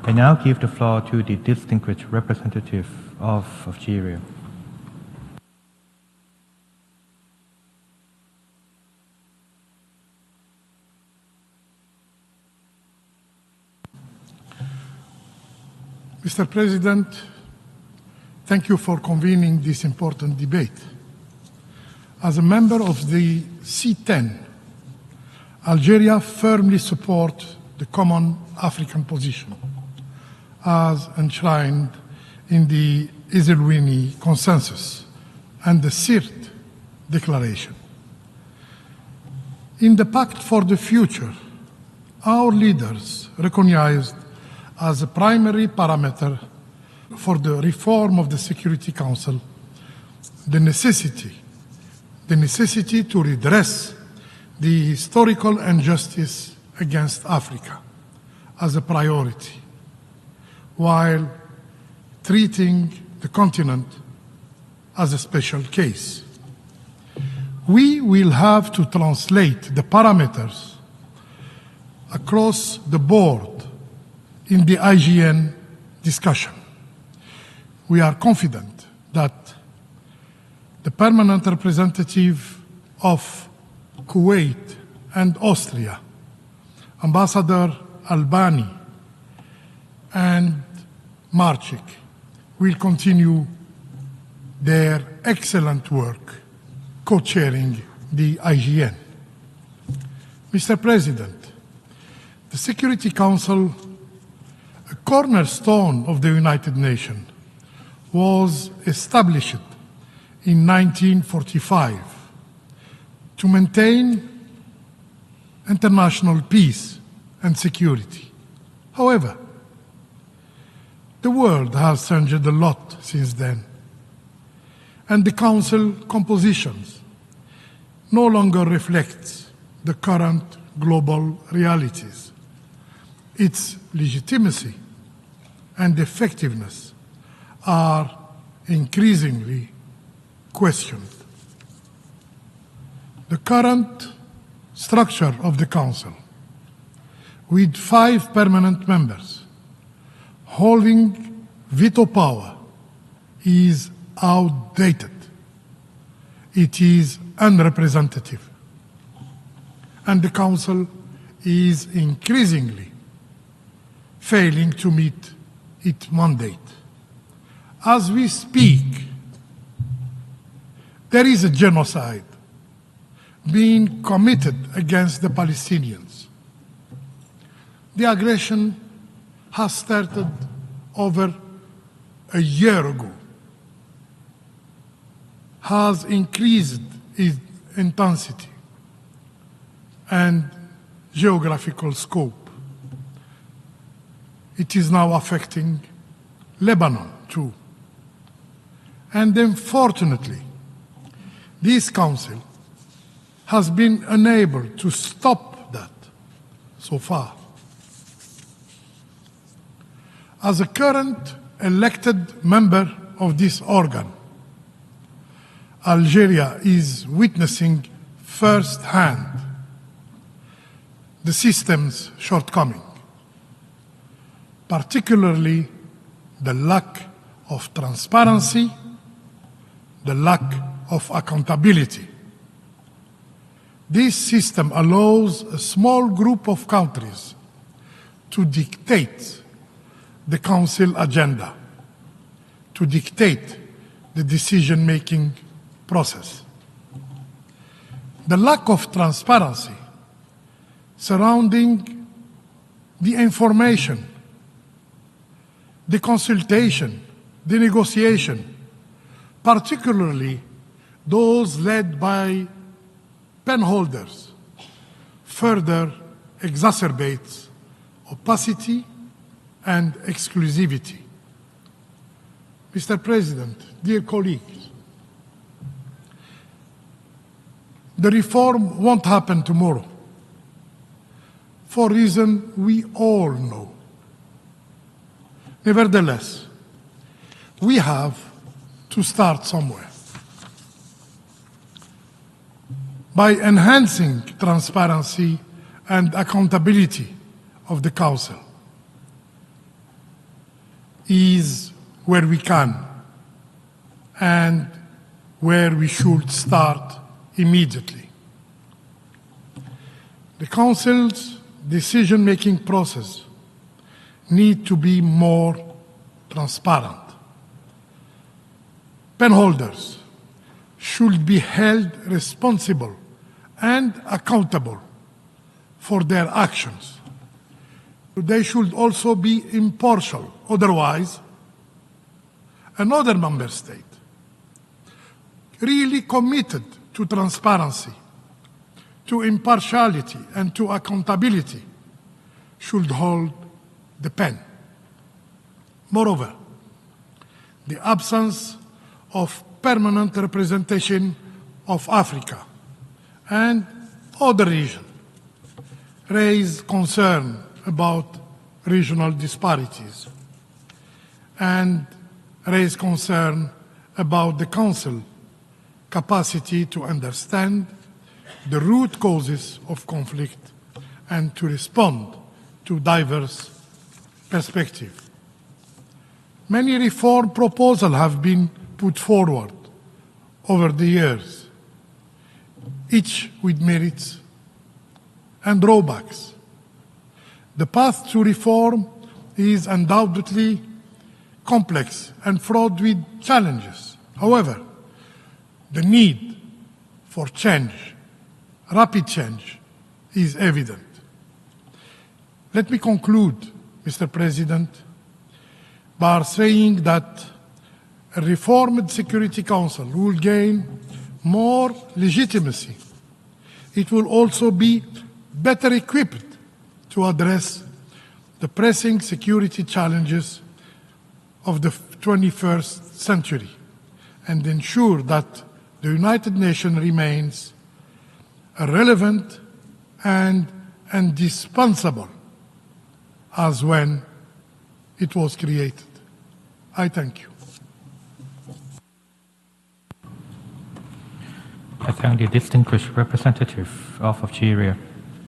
I now give the floor to the distinguished representative of Algeria. Mr. President, thank you for convening this important debate. As a member of the C10, Algeria firmly supports the common African position as enshrined in the Isilwini Consensus and the CIRT Declaration. In the Pact for the Future, our leaders recognized as a primary parameter for the reform of the Security Council the necessity to redress the historical injustice against Africa as a priority, while treating the continent as a special case. We will have to translate the parameters across the board in the IGN discussion. We are confident that the permanent representative of Kuwait and Austria, Ambassador Albani and Marchik, will continue their excellent work co-chairing the IGN. Mr. President, the Security Council, a cornerstone of the United Nations, was established in 1945 to maintain international peace and security. However, the world has changed a lot since then, and the Council compositions no longer reflects the current global realities. Its legitimacy and effectiveness are increasingly questioned. The current structure of the Council, with 5 permanent members holding veto power, is outdated. It is unrepresentative. And the Council is increasingly failing to meet its mandate. As we speak, there is a genocide being committed against the Palestinians. The aggression has started over a year ago, has increased its intensity and geographical scope. It is now affecting Lebanon too. And unfortunately, this Council has been unable to stop that so far. As a current elected member of this organ, Algeria is witnessing firsthand the system's shortcoming, particularly the lack of transparency, the lack of accountability. This system allows a small group of countries to dictate the Council agenda, to dictate the decision-making process. The lack of transparency surrounding the information, the consultation, the negotiation, particularly those led by penholders, further exacerbates opacity and exclusivity. Mr. President, dear colleagues, the reform won't happen tomorrow, for reasons we all know. Nevertheless, we have to start somewhere. By enhancing transparency and accountability of the Council, is where we can and where we should start immediately. The Council's decision-making process needs to be more transparent. Penholders should be held responsible and accountable for their actions. They should also be impartial. Otherwise, another member state really committed to transparency, to impartiality, and to accountability should hold the pen. Moreover, the absence of permanent representation of Africa and other regions raise concern about regional disparities and raise concern about the Council's capacity to understand the root causes of conflict and to respond to diverse perspectives. Many reform proposals have been put forward over the years, each with merits and drawbacks. The path to reform is undoubtedly complex and fraught with challenges. However, the need for change, rapid change, is evident. Let me conclude, Mr. President, by saying that a reformed Security Council will gain more legitimacy. It will also be better equipped to address the pressing security challenges of the 21st century and ensure that the United Nations remains relevant and indispensable as when it was created. I thank you. I thank the distinguished representative of Algeria.